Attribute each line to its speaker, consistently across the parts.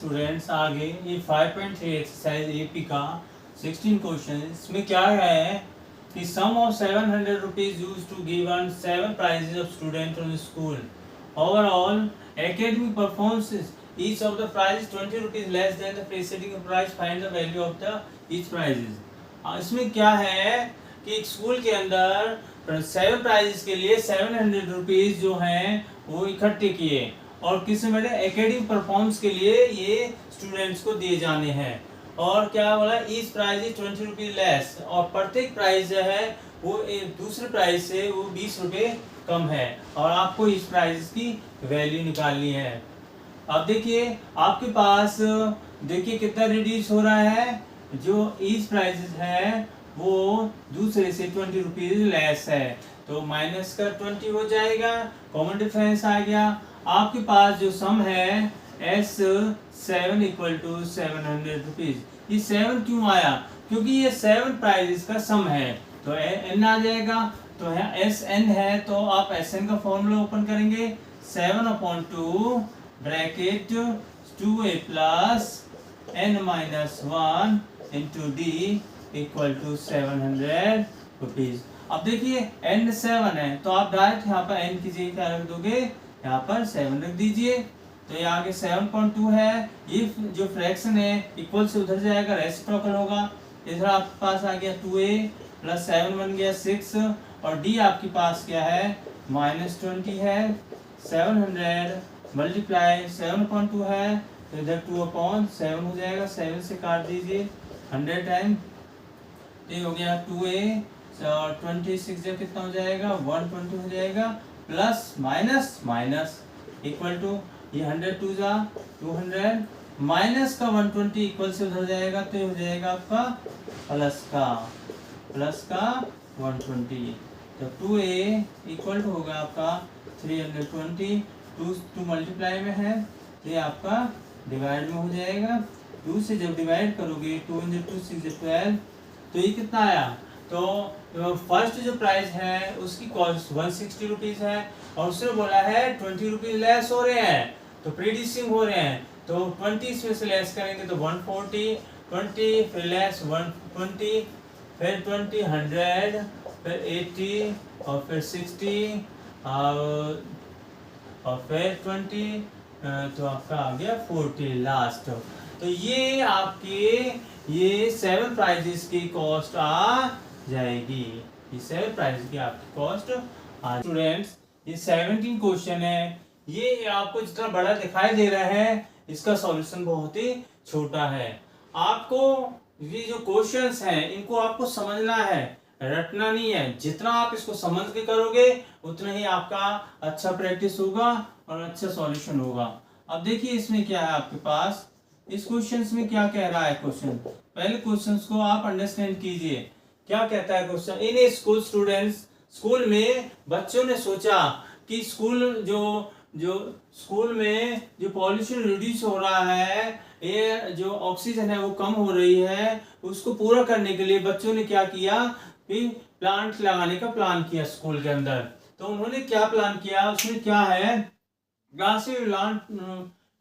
Speaker 1: Students आगे ये 5.3 exercise AP का 16 क्वेश्चन। इसमें क्या है कि sum of 700 rupees used to given 7 prizes of student in school overall academic performance each of the prize 20 rupees less than the preceding price, find the value of the each prizes। इसमें क्या है कि एक school के अंदर 7 prices के लिए 700 rupees जो हैं वो इकट्ठे किए और किसी में एकेडमिक परफॉर्मेंस के लिए ये स्टूडेंट्स को दिए जाने हैं। और क्या बोला, each prize is 20 rupees less, और प्रत्येक प्राइज जो है वो एक दूसरे प्राइज से वो 20 रुपये कम है और आपको इस प्राइज की वैल्यू निकालनी है। अब देखिए आपके पास देखिए कितना रिड्यूस हो रहा है, जो ईच प्राइजेस है वो दूसरे से 20 रुपीज लेस है तो माइनस का 20 हो जाएगा, कॉमन डिफरेंस आ गया। आपके पास जो सम है S7 इक्वल टू 700 रुपीज। ये 7 क्यों आया? क्योंकि ये 7 प्राइजेस का सम है तो n आ जाएगा। तो यहाँ Sn है तो आप Sn का फॉर्मूला ओपन करेंगे, 7/2 bracket 2a plus n minus 1 into d equal to 700 rupees. अब देखिए n 7 है तो आप डायरेक्ट यहाँ पर n की जगह क्या रख दोगे, यहाँ पर 7 रख दीजिए। तो ये आगे 7.2 है, ये जो फ्रैक्शन है इक्वल से उधर जाएगा, रेसिप्रोकल होगा। इधर आपके पास आ गया 2a प्लस 7 बन गया 6 और d आपके पास क्या है -20 है। 700 मल्टीप्लाई 7.2 है तो इधर 2/7 हो जाएगा, 7 से काट दीजिए 100 टाइम, ये हो गया 2a और 26 जब कितना हो जाएगा 120 हो जाएगा, plus minus minus equal to ये 100 2 जा 200 माइनस का 120 इक्वल से उधर जाएगा तो ये हो जाएगा आपका प्लस का 120। तो 2a इक्वल टू होगा आपका 320, 2 मल्टीप्लाई में है तो ये आपका डिवाइड में हो जाएगा। 2 से जब डिवाइड करोगे 2 × 2 6 12 तो ये कितना आया। तो फर्स्ट जो प्राइस है उसकी कॉस्ट 160 रुपीज है और उसने बोला है 20 रुपीज लेस हो रहे हैं तो प्रीडिसिंग हो रहे हैं, तो 20 इसमें से लेस करेंगे तो 140, 20 फिर लेस 120, फिर 20 100, फिर 80 और फिर 60 और फिर 20 तो आपका आ गया 40 लास्ट। तो ये आपके ये 7 प्राइजेस की कॉस्ट आ जाएगी, ये 7 प्राइजेस की आपकी कॉस्ट आ। स्टूडेंट्स ये 17 क्वेश्चन है, ये आपको जितना बड़ा दिखाई दे रहा है इसका सॉल्यूशन बहुत ही छोटा है। आपको ये जो क्वेश्चंस हैं इनको आपको समझना है, रटना नहीं है। जितना आप इसको समझ के करोगे उतना ही आपका अच्छा प्रैक्टिस होगा और अच्छा सॉल्यूशन होगा। अब देखिए इसमें क्या है आपके पास, इस क्वेश्चन में क्या कह रहा है क्वेश्चन, पहले क्वेश्चन को आप अंडरस्टैंड कीजिए। क्या कहता है क्वेश्चन, इन ए स्कूल स्टूडेंट्स, स्कूल में बच्चों ने सोचा कि स्कूल में जो पॉल्यूशन रिड्यूस हो रहा है, ये जो ऑक्सीजन है वो कम हो रही है, उसको पूरा करने के लिए बच्चों ने क्या किया कि प्लांट लगाने का प्लान किया स्कूल के अंदर। तो उन्होंने क्या प्लान किया, उसमें क्या है,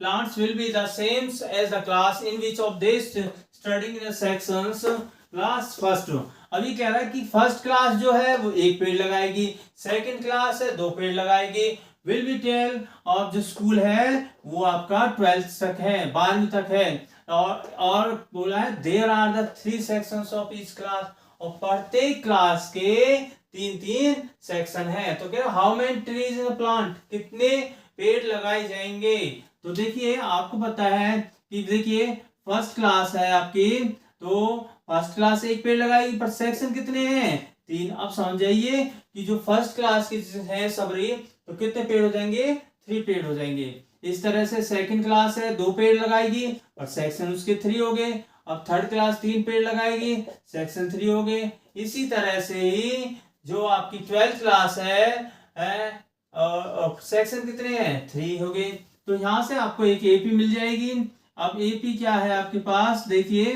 Speaker 1: plants will be the same as the class in which of they studying in the sections class first। अभी कह रहा है कि फर्स्ट क्लास जो है वो 1 पेड़ लगाएगी, सेकंड क्लास है 2 पेड़ लगाएगी। विल बी टेल और जो स्कूल है वो आपका 12th तक है, 12वीं तक है। और बोला है there are the 3 sections of each class, और प्रत्येक क्लास के 3 सेक्शन है। तो क्या how many trees in plant, कितने पेड़ लगाए जाएंगे। तो देखिए आपको पता है कि देखिए फर्स्ट क्लास है आपकी, तो फर्स्ट क्लास 1 पेड़ लगाएगी पर सेक्शन कितने हैं 3। अब समझ जाइए कि जो फर्स्ट क्लास के है सबरी तो कितने पेड़ हो जाएंगे 3 पेड़ हो जाएंगे। इस तरह से सेकंड क्लास है 2 पेड़ लगाएगी और सेक्शन उसके 3 हो गए। अब थर्ड क्लास 3 पेड़ लगाएगी, सेक्शन 3 हो गए। इसी तरह से ही जो आपकी 12th क्लास है और सेक्शन कितने हैं 3 हो गए। तो यहां से आपको एक एपी मिल जाएगी। अब एपी क्या है आपके पास, देखिए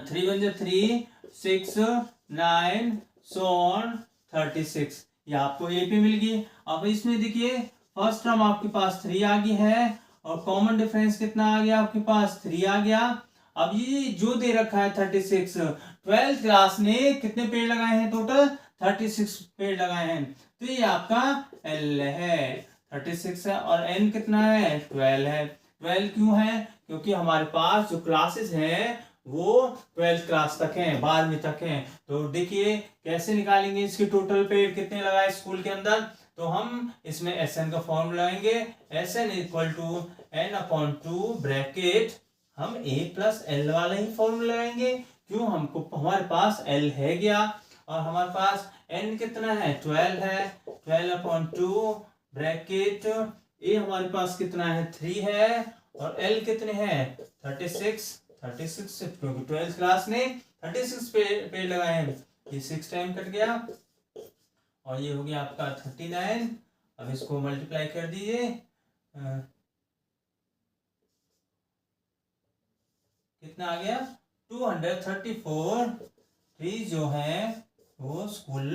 Speaker 1: 3 × 3 6 9 so on 36, ये आपको एपी मिल गई। अब इसमें देखिए फर्स्ट टर्म आपके पास 3 आ गई है और कॉमन डिफरेंस कितना आ गया आपके पास, 3 आ गया। अब ये जो दे रखा है 36, 12th क्लास ने कितने पेड़ लगाए हैं, टोटल 36 पेड़ लगाए हैं, तो ये आपका एल है, 36 है, और एन कितना है, 12 है। 12 क्यों है, क्योंकि हमारे पास जो क्लासेस हैं वो 12th क्लास तक हैं, 12वीं तक हैं। तो देखिए कैसे निकालेंगे इसके टोटल पेड़ कितने लगाए स्कूल के अंदर, तो हम इसमें एस एन का फॉर्मूला लगाएंगे, S N equal to N upon 2 bracket, हम ए प्लस एल वाला ही फॉर्मूला लगाएंगे, क्यों, हमको हमारे पास एल है गया, और हमारे पास एन कितना है, 12 है, 12 अपॉन 2 ब्रैकेट, ए हमारे पास कितना है, 3 है, और एल कितने हैं, 36, 36 क्योंकि 12th क्लास ने 36 पेड़ लगाए हैं, ये 6 टाइम कट गया, और ये हो गया आपका 39। अब इसको मल्टीप्लाई कर दीजिए, कितना आ गया, 234 ट्री जो है वो स्कूल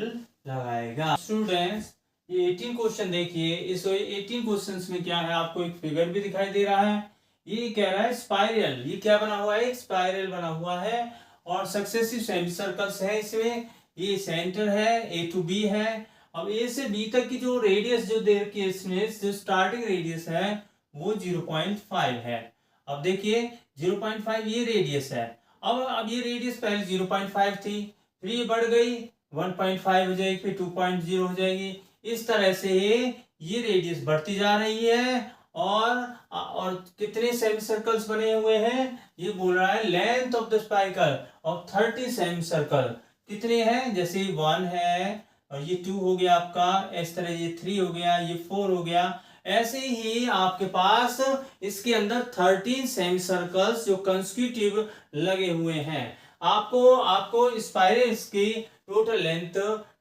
Speaker 1: लगाएगा। स्टूडेंट्स ये 18 क्वेश्चन देखिए, इस 18 क्वेश्चंस में क्या है, आपको एक फिगर भी दिखाई दे रहा है, ये कह रहा है स्पाइरल, ये क्या बना हुआ है, एक स्पाइरल बना हुआ है, और सक्सेसिव सेमी सर्कल्स है इसमें, ये सेंटर है, ए टू बी है। अब ए से बी तक की जो रेडियस जो दे रखी है इसमें, जो स्टार्टिंग रेडियस है वो 0.5 है। अब देखिए 0.5 ये रेडियस है, अब ये रेडियस पहले 0.5 थी, फिर ये बढ़ गई 1.5 हो जाएगी, फिर 2.0 हो जाएगी, इस तरह से ये रेडियस बढ़ती जा रही है। और कितने सेमी सर्कल्स बने हुए हैं, ये बोल रहा है length of the spiral of 30 semi circle, कितने हैं, जैसे 1 है, और ये 2 हो गया आपका, इस तरह ये 3 हो गया, ये 4 हो गया, ऐसे ही आपके पास इसके अंदर 13 सेमी सर्कल्स जो कंसेक्यूटिव लगे हुए हैं। आपको स्पाइरल्स की टोटल लेंथ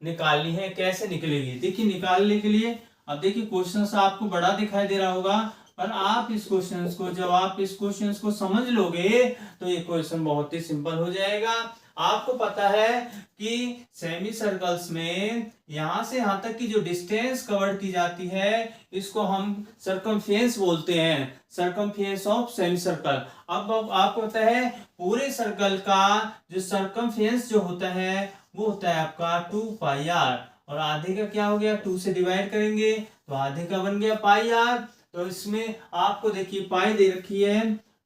Speaker 1: निकालनी है, कैसे निकलेगी, देखिए निकालने के लिए, अब देखिए क्वेश्चन आपको बड़ा दिखाई दे रहा होगा, पर आप इस क्वेश्चन को, जब आप इस क्वेश्चन को समझ लोगे तो ये क्वेश्चन बहुत ही सिंपल हो जाएगा। आपको पता है कि सेमी सर्कल्स में यहां से यहां तक की जो डिस्टेंस कवर की जाती है इसको हम सर्कमफेरेंस बोलते हैं, सर्कमफेरेंस ऑफ सेमी सर्कल। अब आपको पता है पूरे सर्कल का जो सर्कमफेरेंस जो होता है वो होता है आपका 2πr, और आधे का क्या हो गया, 2 से डिवाइड करेंगे तो आधे का बन गया πr। तो इसमें आपको देखिए पाई दे रखी है,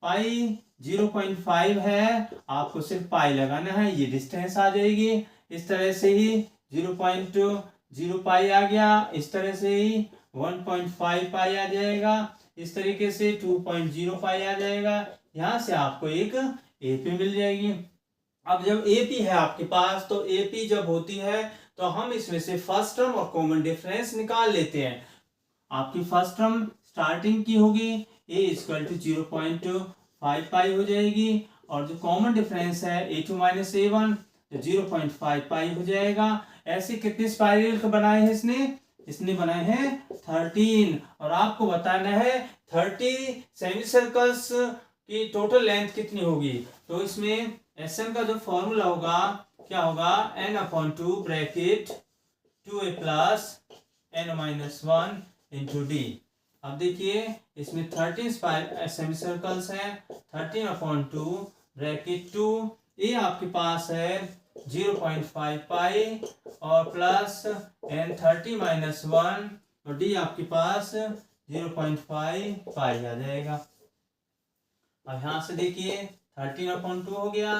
Speaker 1: पाई 0.5 है, आपको सिर्फ पाई लगाना है, ये डिस्टेंस आ जाएगी, इस तरह से ही 0.0 पाई आ गया, इस तरह से ही 1.5 पाई आ जाएगा, इस तरीके से 2.0 पाई आ जाएगा, यहां से आपको एक एपी मिल जाएगी। अब जब एपी है आपके पास, तो एपी जब होती है तो हम इसमें से फर्स्ट टर्म और कॉमन डिफरेंस निकाल लेते हैं। आपकी फर्स्ट टर्म स्टार्टिंग की होगी, a इक्वल टू 0.5 पाई हो जाएगी, और जो कॉमन डिफरेंस है a2 माइनस a1 तो 0.5 पाई हो जाएगा। ऐसे कितने स्पाइरल बनाए हैं इसने बनाए हैं 13, और आपको बताना है 30 सेमी सर्कल्स की टोटल लेंथ कितनी होगी। तो इसमें एसएन का जो फॉर्मूला होगा क्या होगा, n upon 2 bracket 2a plus n minus 1 into D. अब देखिए इसमें 13 सेमी सर्कल्स हैं, 13 अपॉन 2 ब्रैकेट 2, ए आपके पास है 0.5 पाई और प्लस n 30 माइनस 1, और डी आपके पास 0.5 पाई आ जाएगा। अब यहाँ से देखिए 13 अपॉन 2 हो गया,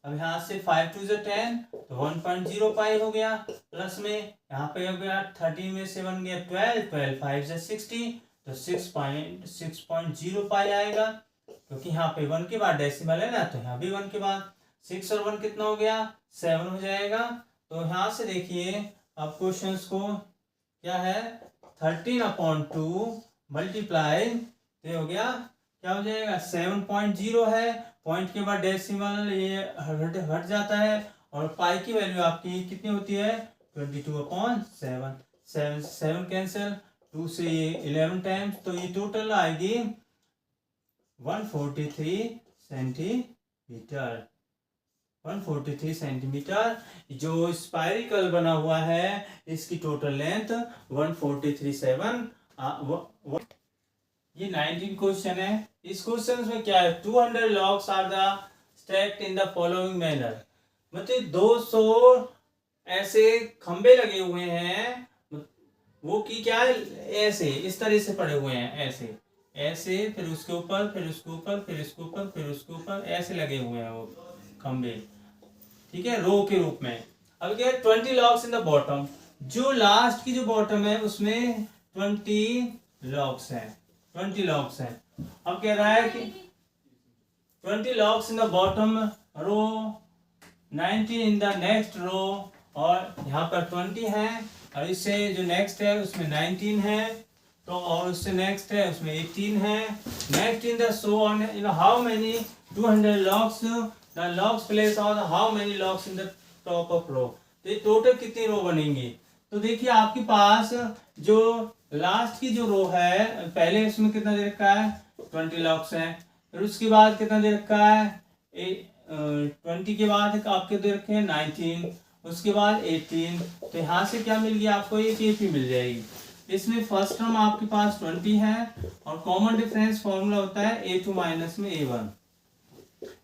Speaker 1: अब यहाँ से 5 2 जो 10 तो 1.0 पाई हो गया, प्लस में यहाँ पे हो गया 13 में से बन गया 12, 12 5 से 60 तो 6.0 पाई आएगा, क्योंकि यहाँ पे 1 के बाद डेसिमल है ना, तो यहाँ भी 1 के बाद 6 और 1 कितना हो गया 7 हो जाएगा। तो यहाँ से देखिए अब क्वेश्चंस को क्या है 13 अपॉन 2 मल्टीप्लाई तो हो गया क्या हो जाएगा 7.0 है, पॉइंट के बाद डेसिमल ये हट जाता है, और पाई की वैल्यू आपकी कितनी होती है 22/7, 7 कैंसिल, 2 से 11 टाइम्स, तो ये टोटल आएगी 143 सेंटीमीटर। 143 सेंटीमीटर जो स्पाइरिकल बना हुआ है, इसकी टोटल लेंथ 143.7 ये 19 क्वेश्चन है। इस क्वेश्चन में क्या है, 200 logs are the stacked in the following manner, मतलब 200 ऐसे खंबे लगे हुए हैं, वो की क्या है, ऐसे इस तरह से पड़े हुए हैं, ऐसे ऐसे, फिर उसके ऊपर, फिर उसके ऊपर, फिर इसके ऊपर, फिर उसके ऊपर, ऐसे लगे हुए हैं वो खंबे, ठीक है, रो के रूप में। अब क्या है, 20 लॉग्स इन द बॉटम, जो लास्ट की जो बॉटम है उसमें 20 लॉग्स हैं, 20 लॉग्स हैं। अब कह रहा है कि 20 logs in the bottom row, 19 in the next row, और यहाँ पर 20 है, और इससे जो नेक्स्ट है उसमें 19 है, तो और उससे नेक्स्ट है उसमें 18 है। Next in the so on, in how many 200 logs the logs place और how many logs in the top of row, तो ये टोटल कितनी रो बनेंगी। तो देखिए आपके पास जो लास्ट की जो रो है, पहले इसमें कितना दे रखा है, 20 लॉग्स है, फिर उसके बाद कितना दे रखा है, 20 के बाद आपके दे रखे हैं 19, उसके बाद 18, तो यहाँ से क्या मिल गया आपको, ये केपी मिल जाएगी। इसमें फर्स्ट टर्म आपके पास 20 है, और कॉमन डिफरेंस फॉर्मूला होता है a2 माइनस में a1,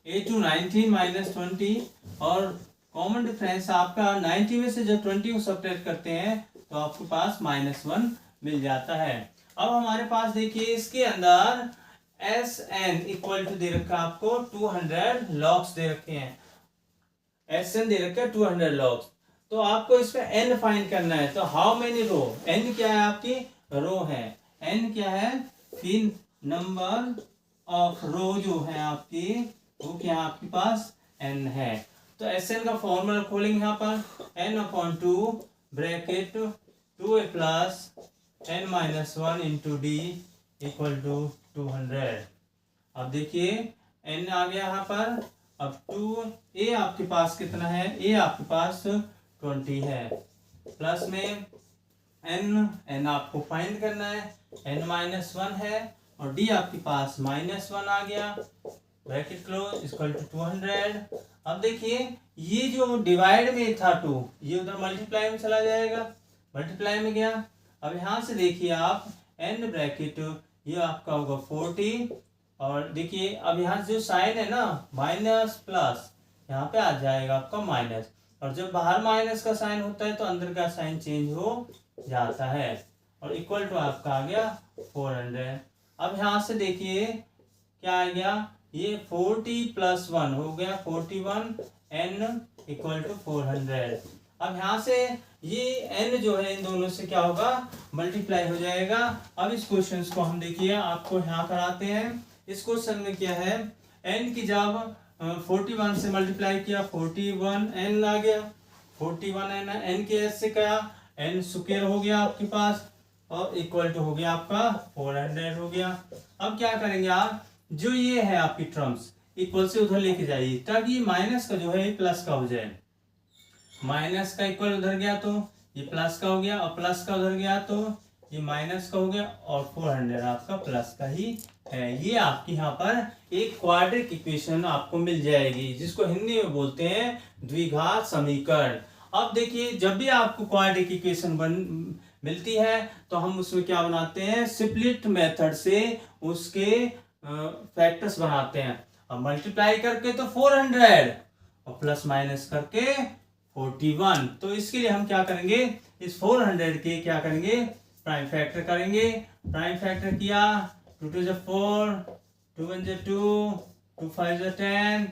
Speaker 1: a2 19 माइनस 20, और कॉमन डिफरेंस आपका 90 में से जब 20 को सब्ट्रैक्ट करते हैं तो आपके पास -1 मिल जाता है। अब हमारे पास देखिए इसके अंदर एस एन इक्वल टू दे रखा है आपको 200 लॉग्स दे रखे हैं, एस एन दे रखा है 200 लॉग्स, तो आपको इसमें एन फाइंड करना है। तो हाउ मेनी रो, एन क्या है आपकी रो है, एन क्या है तीन नंबर ऑफ रो जो है आपकी, वो क्या आपके पास एन है। तो एस एन का फॉर्मूला खोलेंगे यहाँ पर, n upon 2 bracket 2a plus n minus 1 into d equal to 200। अब देखिए n आ गया यहाँ पर, अब 2a आपके पास कितना है, a आपके पास 20 है, प्लस में n आपको फाइंड करना है, n माइनस 1 है, और d आपके पास -1 आ गया, ब्रैकेट क्लोज इक्वल टू 200। अब देखिए ये जो डिवाइड में था 2, ये उधर मल्टीप्लाई में चला जाएगा, मल्टीप्लाई में गया। अब यहाँ से देखिए आप n ब्रैकेट ये आपका होगा 40, और देखिए अब यहाँ से जो साइन है ना माइनस प्लस, यहाँ पे आ जाएगा आपका माइनस, और जब बाहर माइनस का साइन होता है तो अंदर का साइन चेंज हो जाता है, और इक्वल टू आपका आ गया 400। अब यहाँ से देखिए क्या आ गया, ये 40 प्लस 1 हो गया 41, n इक्वल टू 400। अब यहाँ से ये n जो है इन दोनों से क्या होगा, मल्टीप्लाई हो जाएगा। अब इस क्वेश्चन को हम देखिए आपको यहाँ कराते हैं। इस क्वेश्चन में क्या है, n की जब 41 से मल्टीप्लाई किया 41 n आ गया, 41 n के s से क्या n स्क्वायर हो गया आपके पास, और इक्वल टू हो गया आपका 400 हो गया। अब क्या करेंगे आप, जो ये है आपकी टर्म्स इक्वल से उधर लेके जाइए, ताकि माइनस का जो है प्लस का हो जाए, माइनस का इक्वल उधर गया तो ये प्लस का हो गया, और प्लस का उधर गया तो ये माइनस का हो गया, और 400 आपका प्लस का ही है। ये आपकी यहाँ पर एक क्वाड्रिक इक्वेशन आपको मिल जाएगी, जिसको हिंदी में बोलते हैं द्विघात समीकरण। अब देखिए जब भी आपको क्वाड्रिक इक्वेशन मिलती है तो हम उसमें क्या बनाते हैं, स्प्लिट मेथड से उसके फैक्टर्स बनाते हैं। अब मल्टीप्लाई करके तो 400 और प्लस माइनस करके 41, तो इसके लिए हम क्या करेंगे, इस 400 के क्या करेंगे, प्राइम फैक्टर करेंगे। प्राइम फैक्टर किया 2 2 जा 4, 2 1 जा 2, 2 5 जा 10,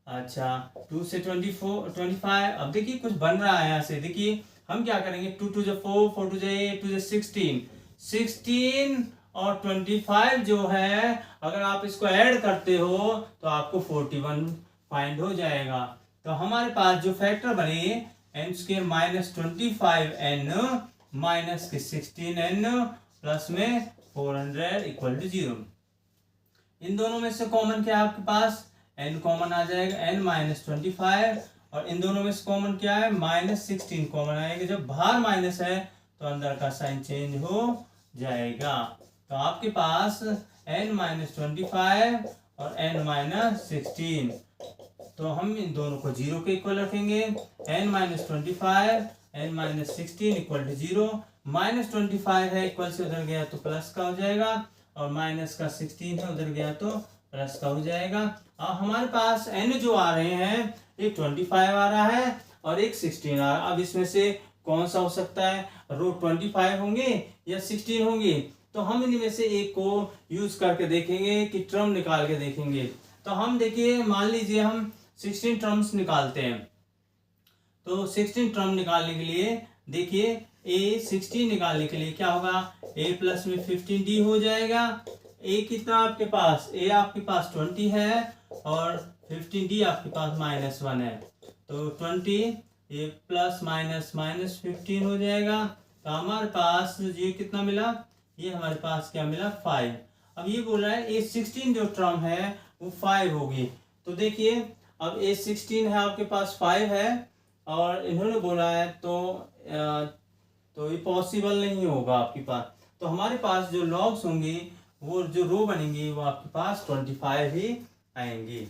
Speaker 1: अच्छा 2 से 24 25। अब देखिए कुछ बन रहा है यहाँ से, देखिए हम क्या करेंगे, 2 2 जा 4, 4 2 जा 8, 2 जा 16, 16 और 25 जो है अगर आप इसको ऐड करते हो तो आपको 41 फाइंड हो जाएगा। तो हमारे पास जो फैक्टर बने n square minus 25n minus के 16n प्लस में 400 इक्वल टू 0। इन दोनों में से कॉमन क्या है आपके पास, n कॉमन आ जाएगा, n माइनस 25, और इन दोनों में से कॉमन क्या है, माइनस 16 कॉमन आएगा। जब बाहर माइनस है तो अंदर का साइन चेंज हो जाएगा। तो आपके पास n माइनस 25 और n माइनस 16, तो हम इन दोनों को 0 के इक्वल रखेंगे। n minus 25 n minus 16 equal to 0, minus 25 है इक्वल से उधर गया तो प्लस का हो जाएगा, और माइनस का 16 है, उधर गया तो प्लस का हो जाएगा। अब हमारे पास n जो आ रहे हैं, एक 25 आ रहा है और एक 16 आ रहा है। अब इसमें से कौन सा हो सकता है, रो 25 होंगे या 16 होंगे? तो हम इनमें से एक को यूज करके देखेंगे कि ट्रम निकाल के देखेंगे। तो हम देखिए, मान लीजिए हम 16 टर्म्स निकालते हैं। तो 16 टर्म निकालने के लिए देखिए, A16 निकालने के लिए क्या होगा, A प्लस में 15D हो जाएगा। A कितना आपके पास, A आपके पास 20 है और 15D आपके पास -1 है। तो 20 A प्लस माइनस माइनस 15 हो जाएगा। तो हमारे पास ये कितना मिला, ये हमारे पास क्या मिला, 5। अब ये बोल रहा है A16 जो टर्म है वो 5 होगी। तो देखिए, अब A16 है आपके पास 5 है और इन्होंने बोला है तो ये पॉसिबल नहीं होगा आपके पास। तो हमारे पास जो लॉग्स होंगे, वो जो रो बनेंगी, वो आपके पास 25 ही आएंगी।